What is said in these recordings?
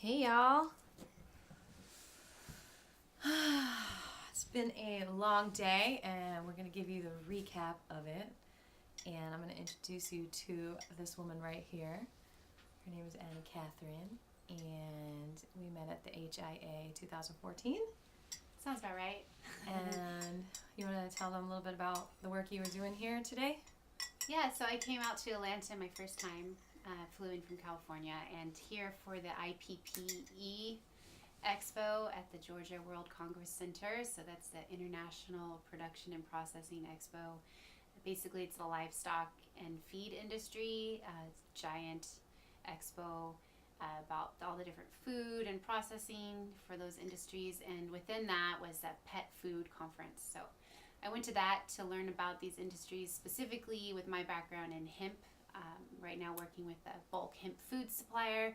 Hey y'all. It's been a long day and we're going to give you the recap of it. And I'm going to introduce you to this woman right here. Her name is Annie Catherine and we met at the HIA 2014. Sounds about right. And you want to tell them a little bit about the work you were doing here today? Yeah, so I came out to Atlanta my first time, flew in from California, and here for the IPPE Expo at the Georgia World Congress Center. So that's the International Production and Processing Expo. Basically, it's the livestock and feed industry. It's a giant expo about all the different food and processing for those industries. And within that was a pet food conference. So I went to that to learn about these industries, specifically with my background in hemp. Right now working with a bulk hemp food supplier.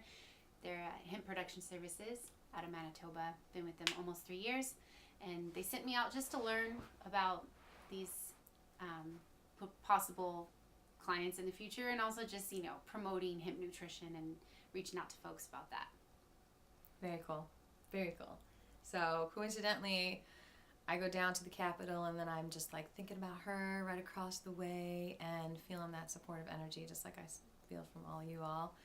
They're hemp production services out of Manitoba. Been with them almost 3 years. And they sent me out just to learn about these possible clients in the future, and also just, promoting hemp nutrition and reaching out to folks about that. Very cool. Very cool. So coincidentally, I go down to the Capitol and then I'm just like thinking about her right across the way and feeling that supportive energy just like I feel from all you all,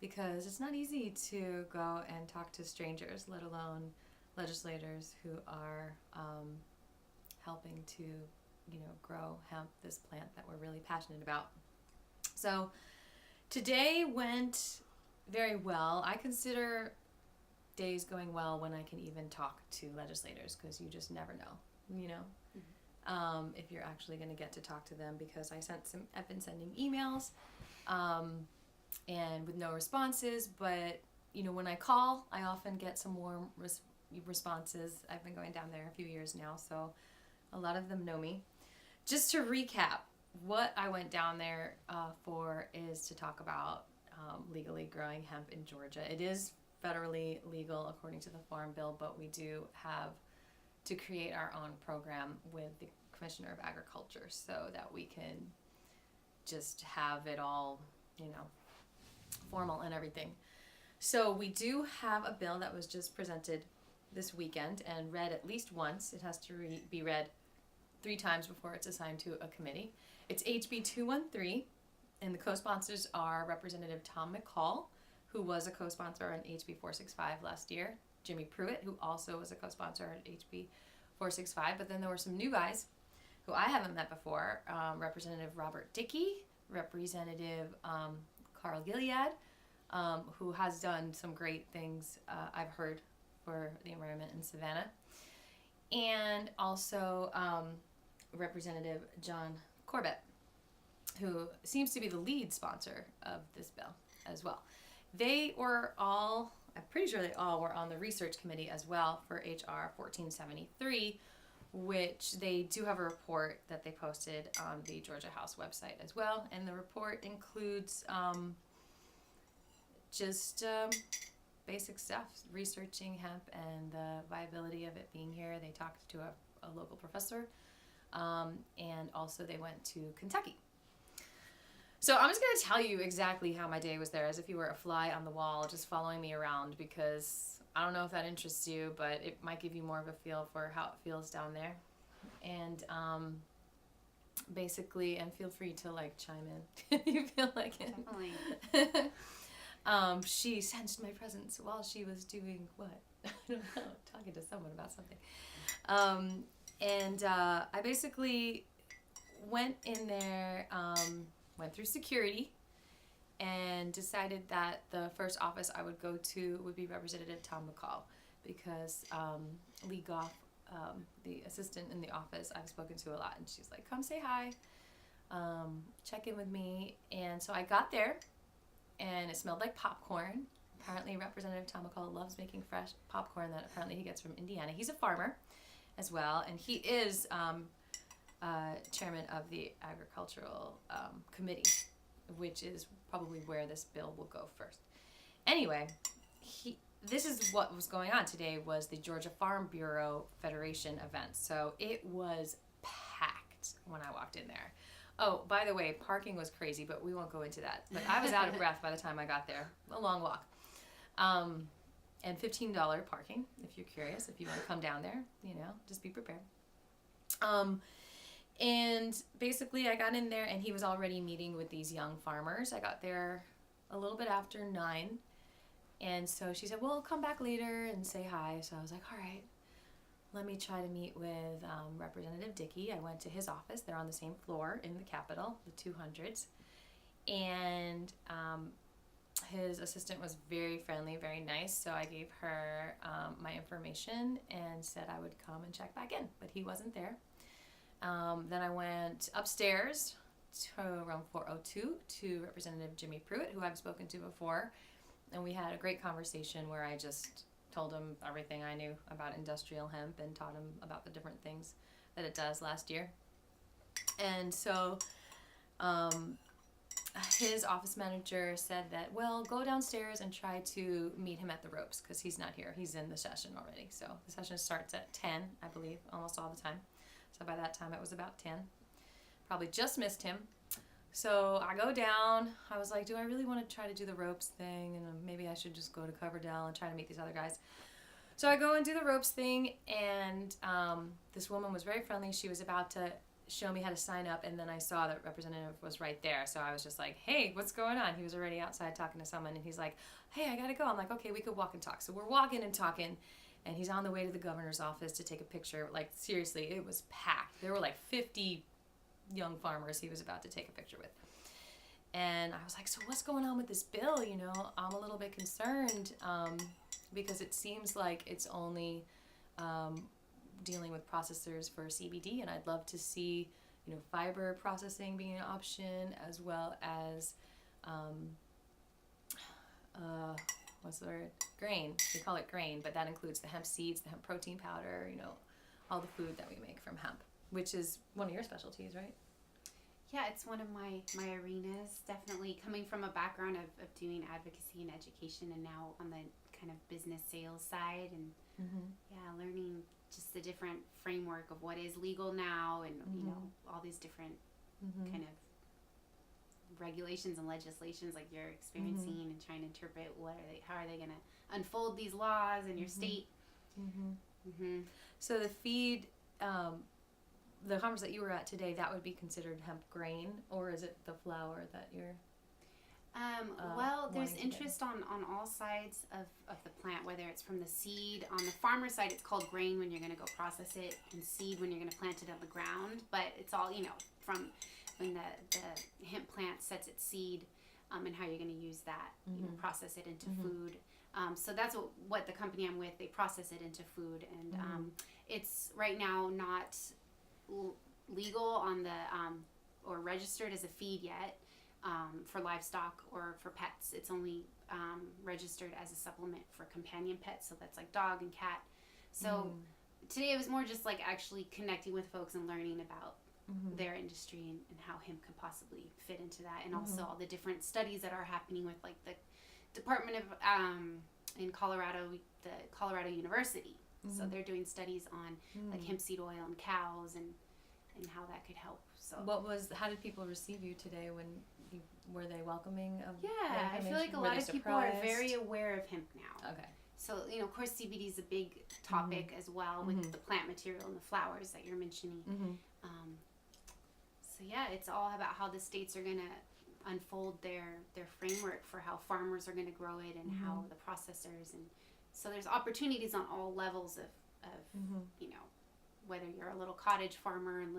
because it's not easy to go and talk to strangers, let alone legislators who are helping to grow hemp, this plant that we're really passionate about. So today went very well. I consider days going well when I can even talk to legislators, because you just never know, if you're actually going to get to talk to them, because I've been sending emails and with no responses, but when I call, I often get some warm responses. I've been going down there a few years now, so a lot of them know me. Just to recap, what I went down there for is to talk about legally growing hemp in Georgia. It is federally legal according to the Farm Bill, but we do have to create our own program with the Commissioner of Agriculture so that we can just have it all, formal and everything. So we do have a bill that was just presented this weekend and read at least once. It has to be read 3 times before it's assigned to a committee. It's HB213, and the co-sponsors are Representative Tom McCall, who was a co-sponsor on HB465 last year, Jimmy Pruitt, who also was a co-sponsor on HB465, but then there were some new guys who I haven't met before, Representative Robert Dickey, Representative Carl Gilead, who has done some great things, I've heard, for the environment in Savannah, and also Representative John Corbett, who seems to be the lead sponsor of this bill as well. They were all, I'm pretty sure they all were on the research committee as well for HR 1473, which they do have a report that they posted on the Georgia House website as well. And the report includes basic stuff, researching hemp and the viability of it being here. They talked to a local professor, and also they went to Kentucky. So I'm just going to tell you exactly how my day was there, as if you were a fly on the wall just following me around, because I don't know if that interests you, but it might give you more of a feel for how it feels down there. And basically, and feel free to chime in if you feel like it. Definitely. She sensed my presence while she was doing what? I don't know, talking to someone about something. I basically went in there, went through security, and decided that the first office I would go to would be Representative Tom McCall, because Lee Goff, the assistant in the office, I've spoken to a lot, and she's like, come say hi, check in with me. And so I got there, and it smelled like popcorn. Apparently Representative Tom McCall loves making fresh popcorn that apparently he gets from Indiana. He's a farmer as well, and he is chairman of the agricultural committee, which is probably where this bill will go first. Anyway, this is what was going on today, was the Georgia Farm Bureau Federation event. So it was packed when I walked in there. Oh, by the way, parking was crazy, but we won't go into that. But I was out of breath by the time I got there. A long walk. and $15 parking if you're curious, if you want to come down there, just be prepared. And basically I got in there and he was already meeting with these young farmers. I got there a little bit after 9. And so she said, well, come back later and say hi. So I was like, all right, let me try to meet with Representative Dickey. I went to his office. They're on the same floor in the Capitol, the 200s. And his assistant was very friendly, very nice. So I gave her my information and said I would come and check back in. But he wasn't there. Then I went upstairs to room 402 to Representative Jimmy Pruitt, who I've spoken to before. And we had a great conversation where I just told him everything I knew about industrial hemp and taught him about the different things that it does last year. And so his office manager said that, well, go downstairs and try to meet him at the ropes because he's not here. He's in the session already. So the session starts at 10, I believe, almost all the time. So by that time it was about 10. Probably just missed him. So I go down. I was like, do I really want to try to do the ropes thing? And maybe I should just go to Coverdell and try to meet these other guys. So I go and do the ropes thing, and this woman was very friendly. She was about to show me how to sign up, and then I saw that Representative was right there. So I was just like, hey, what's going on? He was already outside talking to someone, and he's like, hey, I got to go. I'm like, okay, we could walk and talk. So we're walking and talking, and he's on the way to the governor's office to take a picture. Like, seriously, it was packed. There were like 50 young farmers he was about to take a picture with. And I was like, so what's going on with this bill? I'm a little bit concerned because it seems like it's only dealing with processors for CBD, and I'd love to see, fiber processing being an option, as well as what's the word? Grain. They call it grain, but that includes the hemp seeds, the hemp protein powder, all the food that we make from hemp, which is one of your specialties, right? Yeah, it's one of my arenas. Definitely coming from a background of doing advocacy and education, and now on the kind of business sales side, and learning just the different framework of what is legal now, and all these different kind of regulations and legislations like you're experiencing, and trying to interpret how are they going to unfold these laws in your state. So the feed, the conference that you were at today, that would be considered hemp grain, or is it the flour that you're well, there's interest on all sides of the plant, whether it's from the seed. On the farmer side, it's called grain when you're going to go process it, and seed when you're going to plant it on the ground. But it's all, from when the hemp plant sets its seed, and how you're going to use that, process it into food. So that's what the company I'm with, they process it into food. And it's right now not legal on the or registered as a feed yet for livestock or for pets. It's only registered as a supplement for companion pets, so that's like dog and cat. So today it was more just like actually connecting with folks and learning about their industry and how hemp could possibly fit into that, and also all the different studies that are happening with like the Department of in Colorado, the Colorado University. So they're doing studies on like hemp seed oil and cows and how that could help. So how did people receive you today? Were they welcoming of I feel like a lot of people are very aware of hemp now. Okay. So, of course, CBD is a big topic as well with the plant material and the flowers that you're mentioning. So yeah, it's all about how the states are going to unfold their framework for how farmers are going to grow it, and how the processors, and so there's opportunities on all levels of whether you're a little cottage farmer and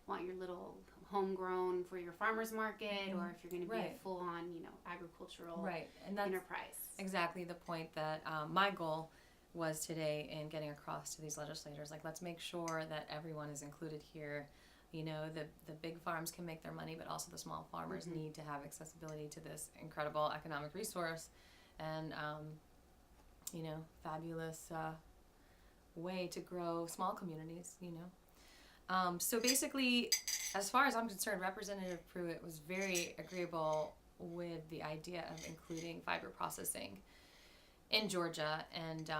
want your little homegrown for your farmer's market, or if you're going to be a full-on agricultural and that's enterprise. Exactly the point that my goal was today in getting across to these legislators. Like, let's make sure that everyone is included here. The big farms can make their money, but also the small farmers need to have accessibility to this incredible economic resource, and fabulous way to grow small communities. So basically, as far as I'm concerned, Representative Pruitt was very agreeable with the idea of including fiber processing in Georgia, and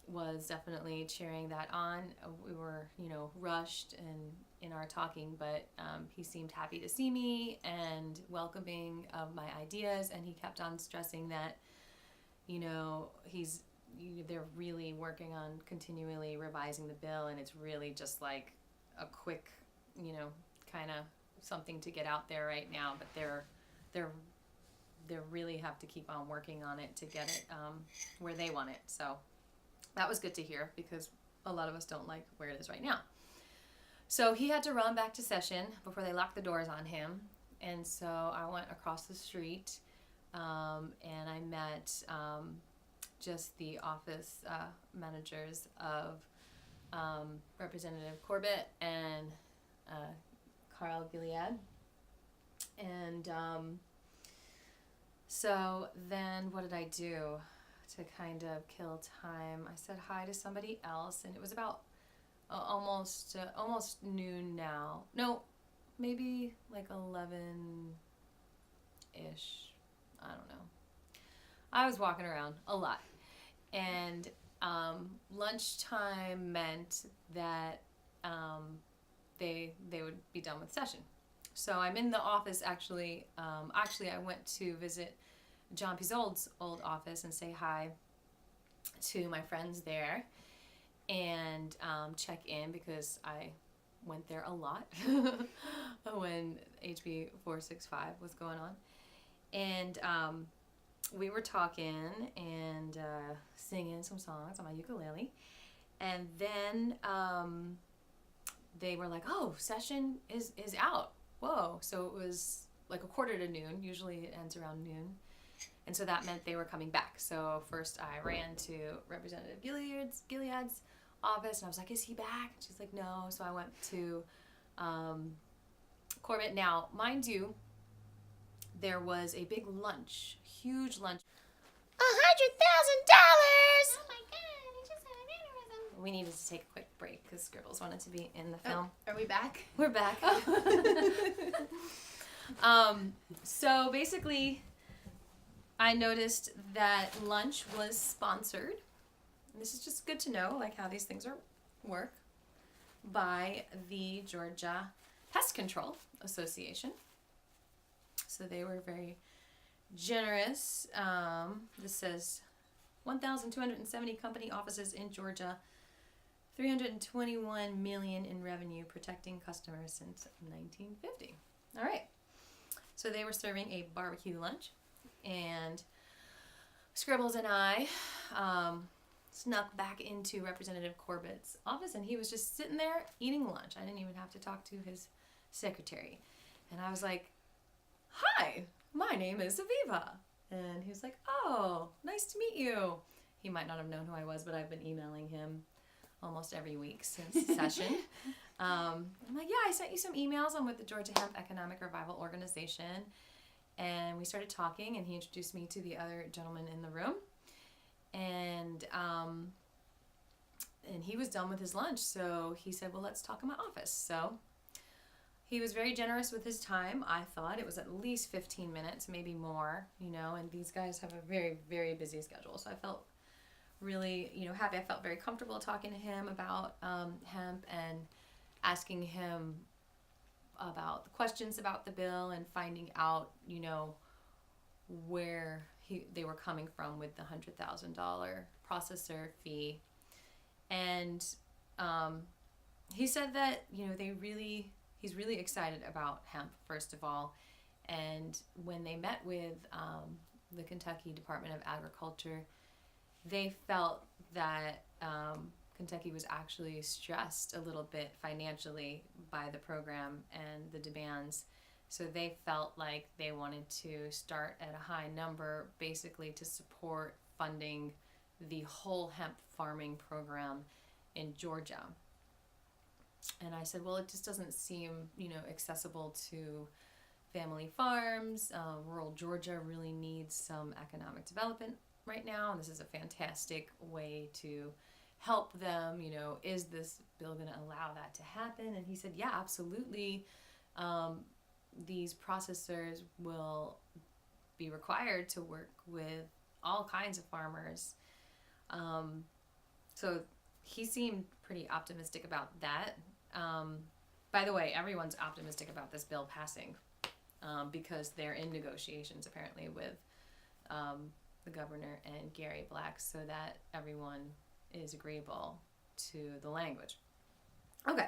was definitely cheering that on. We were, rushed in our talking, but he seemed happy to see me and welcoming of my ideas, and he kept on stressing that, they're really working on continually revising the bill, and it's really just like a quick, kind of something to get out there right now. But they're really have to keep on working on it to get it where they want it. So that was good to hear, because a lot of us don't like where it is right now. So he had to run back to session before they locked the doors on him. And so I went across the street and I met just the office managers of Representative Corbett and Carl Gilead. And so then what did I do to kind of kill time? I said hi to somebody else, and it was about almost noon now. No, maybe like 11-ish. I don't know. I was walking around a lot. And lunchtime meant that they would be done with session. So I'm in the office actually. I went to visit John Pizold's old office and say hi to my friends there and check in, because I went there a lot when HB213 was going on. And we were talking and singing some songs on my ukulele. And then they were like, oh, session is out. Whoa. So it was like 1:45 Usually it ends around noon. And so that meant they were coming back. So first I ran to Representative Gilead's office, and I was like, is he back? And she's like, no. So I went to Corbett. Now, mind you, there was a big lunch, huge lunch. $100,000! Oh my God, I just had an aneurysm. We needed to take a quick break because Scribbles wanted to be in the film. Are we back? We're back. So basically, I noticed that lunch was sponsored. And this is just good to know, like how these things work, by the Georgia Pest Control Association. So they were very generous. This says 1,270 company offices in Georgia, $321 million in revenue, protecting customers since 1950. All right. So they were serving a barbecue lunch, and Scribbles and I snuck back into Representative Corbett's office, and he was just sitting there eating lunch. I didn't even have to talk to his secretary. And I was like, hi, my name is Aviva. And he was like, oh, nice to meet you. He might not have known who I was, but I've been emailing him almost every week since session. I'm like, yeah, I sent you some emails. I'm with the Georgia Hemp Economic Revival Organization. And we started talking, and he introduced me to the other gentleman in the room. And he was done with his lunch, so he said, well, let's talk in my office. So he was very generous with his time. I thought it was at least 15 minutes, maybe more, and these guys have a very, very busy schedule. So I felt really, happy. I felt very comfortable talking to him about hemp and asking him about the questions about the bill and finding out, where they were coming from with the $100,000 processor fee. And he said that, he's really excited about hemp, first of all. And when they met with the Kentucky Department of Agriculture, they felt that Kentucky was actually stressed a little bit financially by the program and the demands. So they felt like they wanted to start at a high number, basically to support funding the whole hemp farming program in Georgia. And I said, well, it just doesn't seem, accessible to family farms. Rural Georgia really needs some economic development right now, and this is a fantastic way to help them. Is this bill going to allow that to happen? And he said, yeah, absolutely. These processors will be required to work with all kinds of farmers. So he seemed pretty optimistic about that. By the way, everyone's optimistic about this bill passing because they're in negotiations apparently with the governor and Gary Black so that everyone is agreeable to the language. Okay.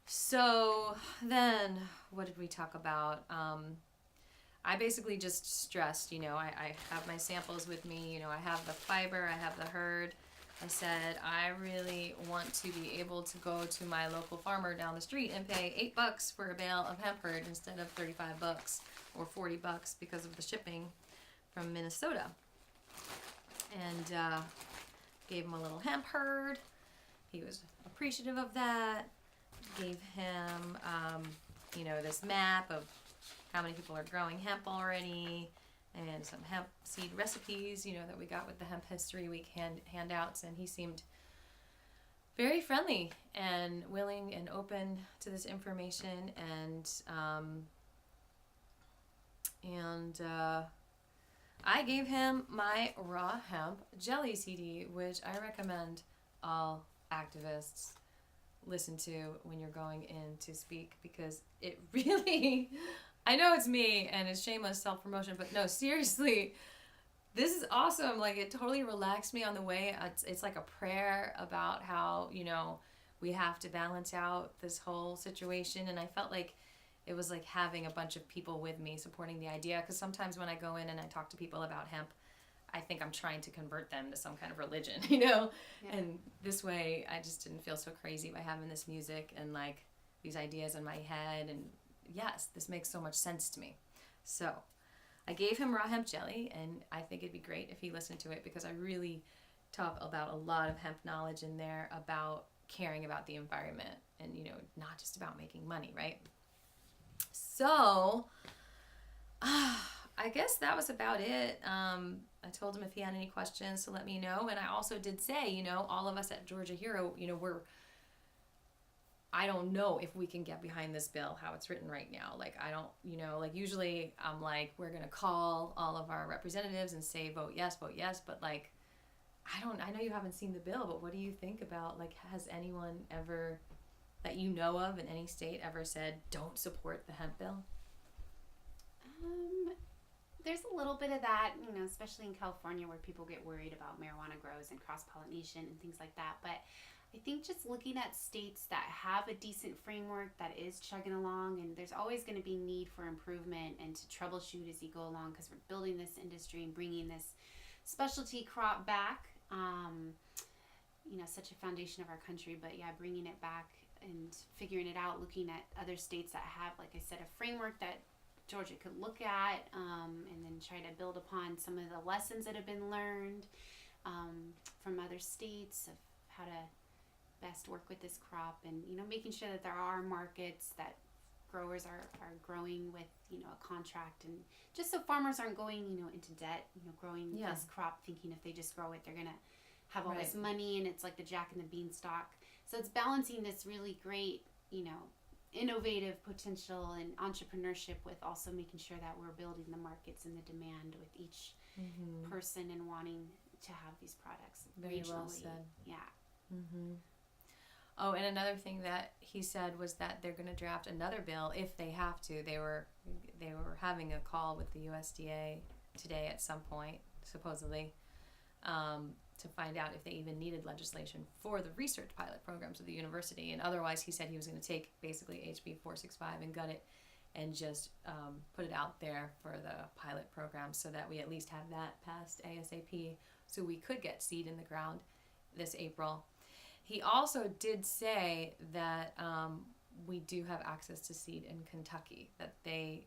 So then what did we talk about? I basically just stressed, I have my samples with me, I have the fiber, I have the herd. I said, I really want to be able to go to my local farmer down the street and pay $8 for a bale of hemp herd instead of $35 or $40 because of the shipping from Minnesota. And gave him a little hemp herd. He was appreciative of that. Gave him, this map of how many people are growing hemp already, and some hemp seed recipes, that we got with the Hemp History Week handouts. And he seemed very friendly and willing and open to this information. And I gave him my raw hemp jelly CD, which I recommend all activists listen to when you're going in to speak, because it really, I know it's me and it's shameless self-promotion, but no, seriously, this is awesome. Like, it totally relaxed me on the way. It's like a prayer about how, we have to balance out this whole situation. And I felt like it was like having a bunch of people with me supporting the idea, because sometimes when I go in and I talk to people about hemp, I think I'm trying to convert them to some kind of religion, Yeah. And this way I just didn't feel so crazy by having this music and like these ideas in my head. And yes, this makes so much sense to me. So I gave him raw hemp jelly, and I think it'd be great if he listened to it, because I really talk about a lot of hemp knowledge in there about caring about the environment and, not just about making money, right? So I guess that was about it. I told him if he had any questions to let me know. And I also did say, all of us at Georgia Hero, I don't know if we can get behind this bill, how it's written right now. Like, I don't, usually I'm like, we're going to call all of our representatives and say, vote yes. But like, I know you haven't seen the bill, but what do you think about, like, has anyone ever that you know of in any state ever said, don't support the hemp bill? There's a little bit of that, especially in California, where people get worried about marijuana grows and cross-pollination and things like that. But I think just looking at states that have a decent framework that is chugging along, and there's always going to be need for improvement and to troubleshoot as you go along, because we're building this industry and bringing this specialty crop back. Such a foundation of our country, but yeah, bringing it back and figuring it out, looking at other states that have, like I said, a framework that Georgia could look at, and then try to build upon some of the lessons that have been learned from other states of how to best work with this crop, and making sure that there are markets that growers are growing with a contract, and just so farmers aren't going into debt, growing this crop thinking if they just grow it they're gonna have all this money, and it's like the Jack and the Beanstalk. So it's balancing this really great innovative potential and entrepreneurship with also making sure that we're building the markets and the demand with each person and wanting to have these products Very regionally. well said. Yeah. Oh, and another thing that he said was that they're going to draft another bill if they have to. They were having a call with the USDA today at some point, supposedly, to find out if they even needed legislation for the research pilot programs of the university. And otherwise, he said he was going to take basically HB213 and gut it and just put it out there for the pilot program so that we at least have that passed ASAP so we could get seed in the ground this April. He also did say that we do have access to seed in Kentucky, that they,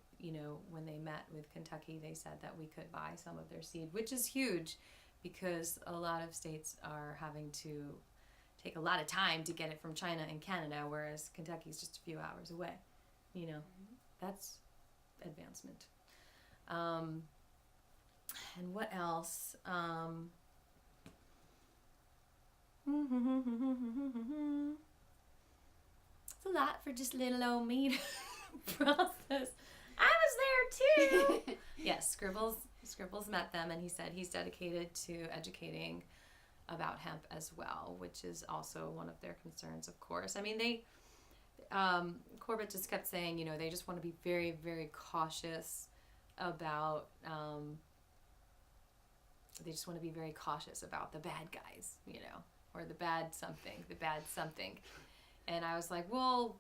when they met with Kentucky, they said that we could buy some of their seed, which is huge because a lot of states are having to take a lot of time to get it from China and Canada, whereas Kentucky's just a few hours away. That's advancement. And what else? It's a lot for just little old me to process. I was there too. Yes, Scribbles met them, and he said he's dedicated to educating about hemp as well, which is also one of their concerns, of course. I mean, Corbett just kept saying, they just want to be very, very cautious about they just want to be very cautious about the bad guys, or the bad something. And I was like, well,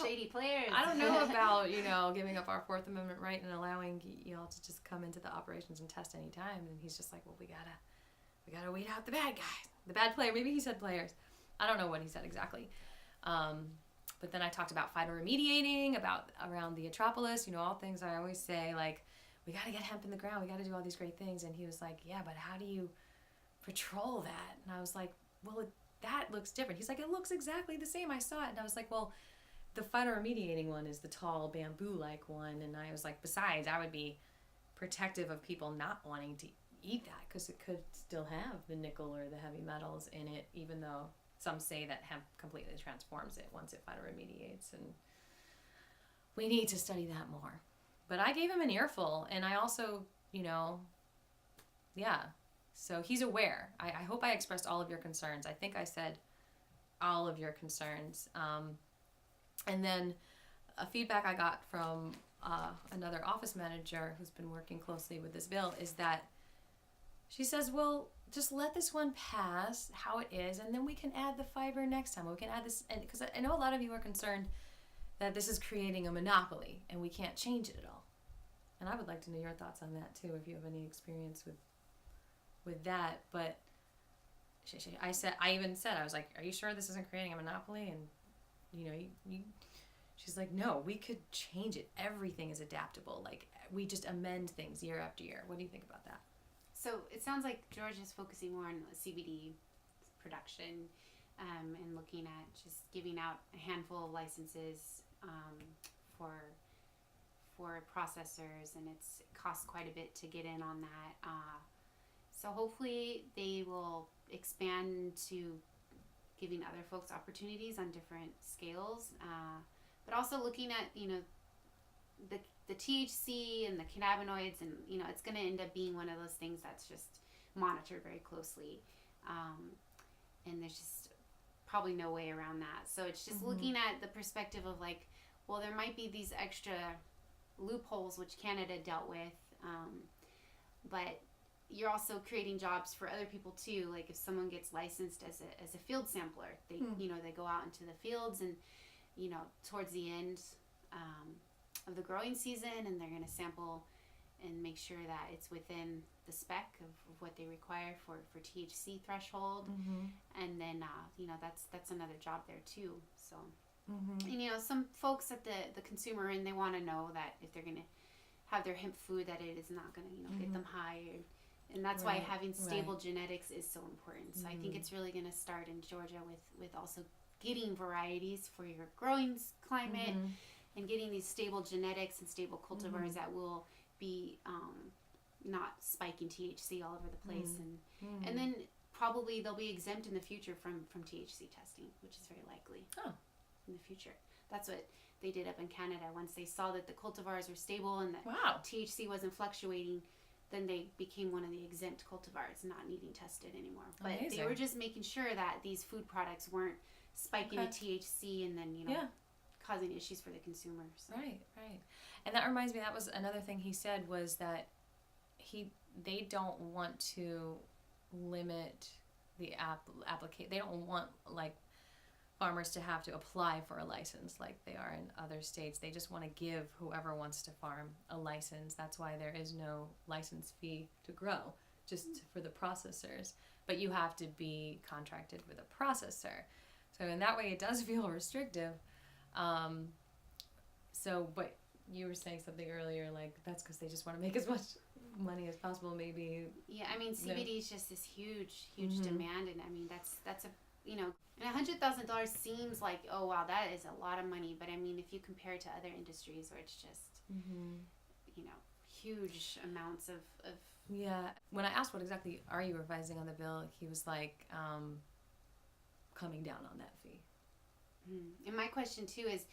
shady players. I don't know about, giving up our Fourth Amendment right and allowing y'all to just come into the operations and test any time. And he's just like, well, we gotta weed out the bad guys, the bad player. Maybe he said players. I don't know what he said exactly. But then I talked about phytoremediating, around the Atropolis, all things I always say, like, we got to get hemp in the ground. We got to do all these great things. And he was like, yeah, but how do you patrol that? And I was like, well, that looks different. He's like, it looks exactly the same. I saw it. And I was like, well, the phytoremediating one is the tall bamboo-like one. And I was like, besides, I would be protective of people not wanting to eat that because it could still have the nickel or the heavy metals in it, even though some say that hemp completely transforms it once it phytoremediates. And we need to study that more. But I gave him an earful, and I also, so he's aware. I hope I expressed all of your concerns. I think I said all of your concerns. And then a feedback I got from another office manager who's been working closely with this bill is that she says, well, just let this one pass how it is, and then we can add the fiber next time. We can add this, and because I know a lot of you are concerned that this is creating a monopoly and we can't change it at all. And I would like to know your thoughts on that too, if you have any experience with that. But I even said, I was like, are you sure this isn't creating a monopoly? And she's like, no, we could change it. Everything is adaptable. Like, we just amend things year after year. What do you think about that? So it sounds like Georgia's focusing more on CBD production, and looking at just giving out a handful of licenses for processors, and it costs quite a bit to get in on that. So hopefully they will expand to giving other folks opportunities on different scales, but also looking at the THC and the cannabinoids, and it's going to end up being one of those things that's just monitored very closely, and there's just probably no way around that. So it's just looking at the perspective of like, well, there might be these extra loopholes which Canada dealt with, but you're also creating jobs for other people too. Like if someone gets licensed as a field sampler, they they go out into the fields and towards the end of the growing season, and they're going to sample and make sure that it's within the spec of what they require for THC threshold, and then that's another job there too. So and some folks at the consumer end, they want to know that if they're going to have their hemp food, that it is not going to get them high, and that's why having stable genetics is so important. So I think it's really going to start in Georgia with also getting varieties for your growing climate, and getting these stable genetics and stable cultivars that will be not spiking THC all over the place, and then probably they'll be exempt in the future from THC testing, which is very likely in the future. That's what they did up in Canada. Once they saw that the cultivars were stable and that THC wasn't fluctuating, then they became one of the exempt cultivars, not needing tested anymore. But they were just making sure that these food products weren't spiking the THC and then causing issues for the consumers. Right. And that reminds me, that was another thing he said, was that they don't want to limit the application. They don't want like farmers to have to apply for a license like they are in other states. They just want to give whoever wants to farm a license. That's why there is no license fee to grow, just for the processors. But you have to be contracted with a processor. So in that way, it does feel restrictive. But you were saying something earlier, like that's because they just want to make as much money as possible, maybe. Yeah, I mean, CBD is just this huge demand, and I mean that's a and $100,000 seems like, oh wow, that is a lot of money, but I mean, if you compare it to other industries where it's just huge amounts of Yeah. When I asked what exactly are you revising on the bill, he was like, coming down on that fee. And my question too is,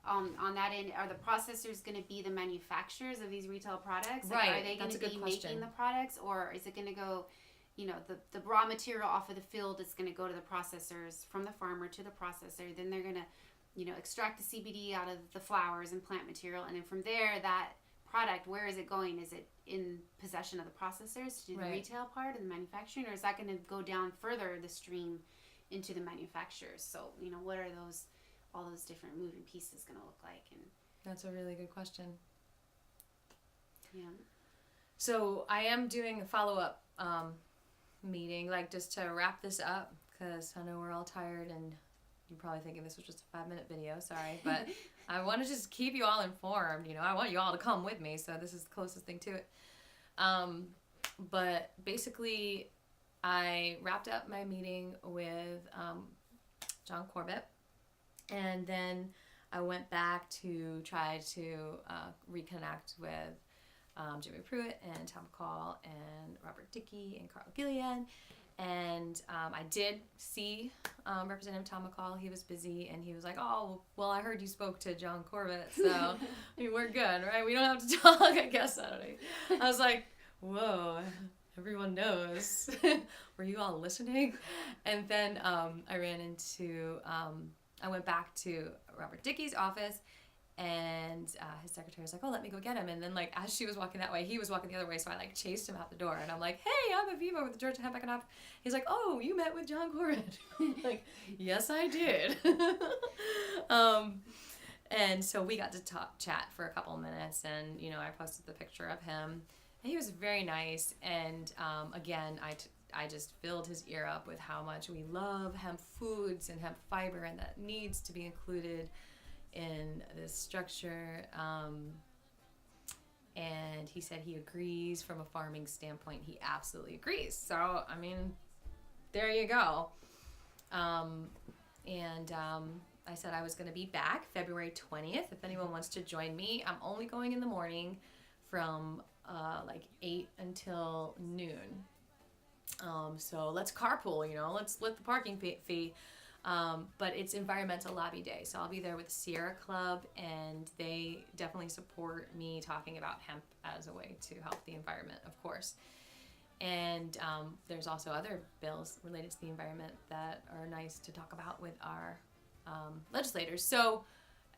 on that end, are the processors going to be the manufacturers of these retail products? Like, are they going to be making the products, or is it going to go, the raw material off of the field is going to go to the processors, from the farmer to the processor, then they're going to, extract the CBD out of the flowers and plant material, and then from there that product, where is it going? Is it in possession of the processors to do the Right. retail part and the manufacturing, or is that going to go down further the stream into the manufacturers? So, you know, what are all those different moving pieces going to look like? And That's a really good question. yeah. So I am doing a follow-up meeting, like just to wrap this up, because I know we're all tired and you're probably thinking this was just a 5-minute video. Sorry, but I want to just keep you all informed. You know, I want you all to come with me, so this is the closest thing to it. But basically, I wrapped up my meeting with John Corbett, and then I went back to try to reconnect with Jimmy Pruitt and Tom McCall and Robert Dickey and Carl Gilead. And I did see Representative Tom McCall. He was busy, and he was like, oh, well, I heard you spoke to John Corbett, so I mean, we're good, right? We don't have to talk, I guess. I don't know. I was like, whoa, everyone knows. Were you all listening? And then I ran into, I went back to Robert Dickey's office, and his secretary was like, oh, let me go get him. And then, like, as she was walking that way, he was walking the other way, so I, like, chased him out the door. And I'm like, hey, I'm Aviva with the Georgia Hemp Economic. He's like, oh, you met with John Corbett. Like, yes, I did. And so we got to chat for a couple of minutes, and, you know, I posted the picture of him. And he was very nice, and, again, I just filled his ear up with how much we love hemp foods and hemp fiber, and that needs to be included in this structure, and he said he agrees from a farming standpoint. He absolutely agrees. So, I mean, there you go. And I said I was going to be back February 20th. If anyone wants to join me, I'm only going in the morning from like 8 until noon. So let's carpool, you know, let's split the parking fee. But it's Environmental Lobby Day, so I'll be there with the Sierra Club, and they definitely support me talking about hemp as a way to help the environment, of course. And there's also other bills related to the environment that are nice to talk about with our legislators. So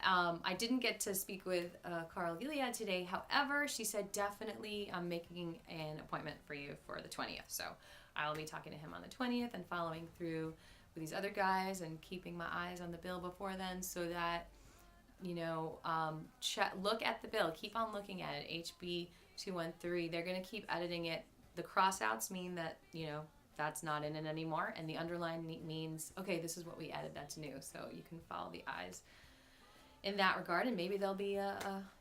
I didn't get to speak with Carl Gilead today. However, she said definitely I'm making an appointment for you for the 20th. So I'll be talking to him on the 20th and following through with these other guys and keeping my eyes on the bill before then, so that, you know, look at the bill. Keep on looking at it. HB213. They're going to keep editing it. The crossouts mean that, you know, that's not in it anymore, and the underline means, okay, this is what we added, that's new. So you can follow the eyes in that regard, and maybe there'll be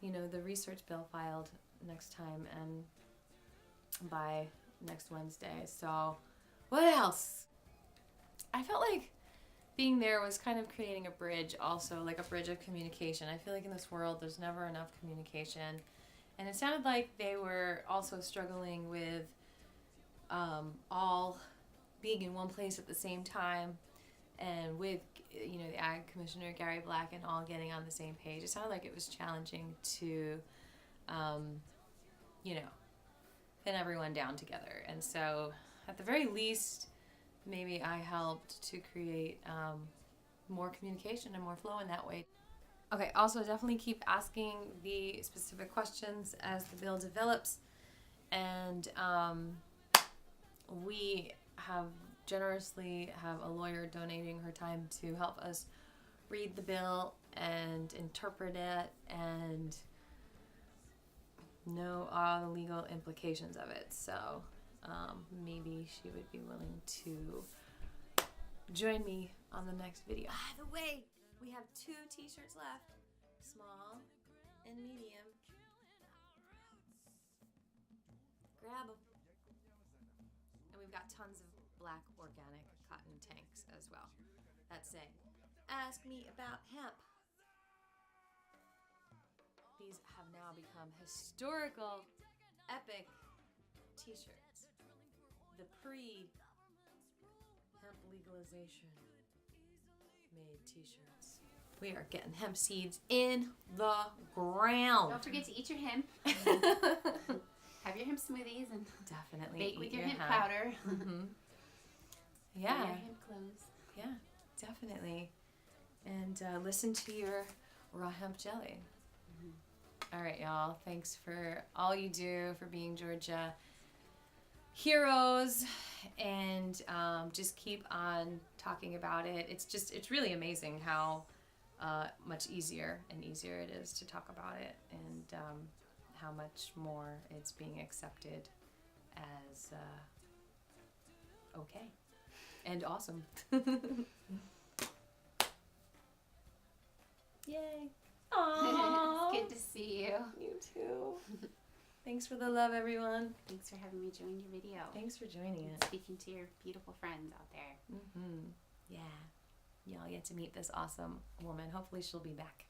you know, the research bill filed next time and by next Wednesday. So what else? I felt like being there was kind of creating a bridge also, like a bridge of communication. I feel like in this world there's never enough communication. And it sounded like they were also struggling with all being in one place at the same time, and with, you know, the Ag Commissioner Gary Black and all getting on the same page. It sounded like it was challenging to, you know, pin everyone down together. And so at the very least, maybe I helped to create more communication and more flow in that way. Okay, also definitely keep asking the specific questions as the bill develops. And we generously have a lawyer donating her time to help us read the bill and interpret it and know all the legal implications of it. So maybe she would be willing to join me on the next video. By the way, we have 2 t-shirts left, small and medium. Grab them. And we've got tons of black organic cotton tanks as well that say, ask me about hemp. These have now become historical, epic t-shirts. The pre-hemp legalization made t-shirts. We are getting hemp seeds in the ground. Don't forget to eat your hemp. Have your hemp smoothies and Definitely bake with eat your your hemp powder. Mm-hmm. Wear Yeah, your hemp clothes. yeah, definitely. And listen to your raw hemp jelly. All right, y'all. Thanks for all you do, for being Georgia heroes, and just keep on talking about it. It's really amazing how much easier and easier it is to talk about it, and how much more it's being accepted as okay and awesome. Yay. Aww. It's good to see you. You too. Thanks for the love, everyone. Thanks for having me join your video. Thanks for joining And it. speaking to your beautiful friends out there. Yeah. Y'all get to meet this awesome woman. Hopefully she'll be back.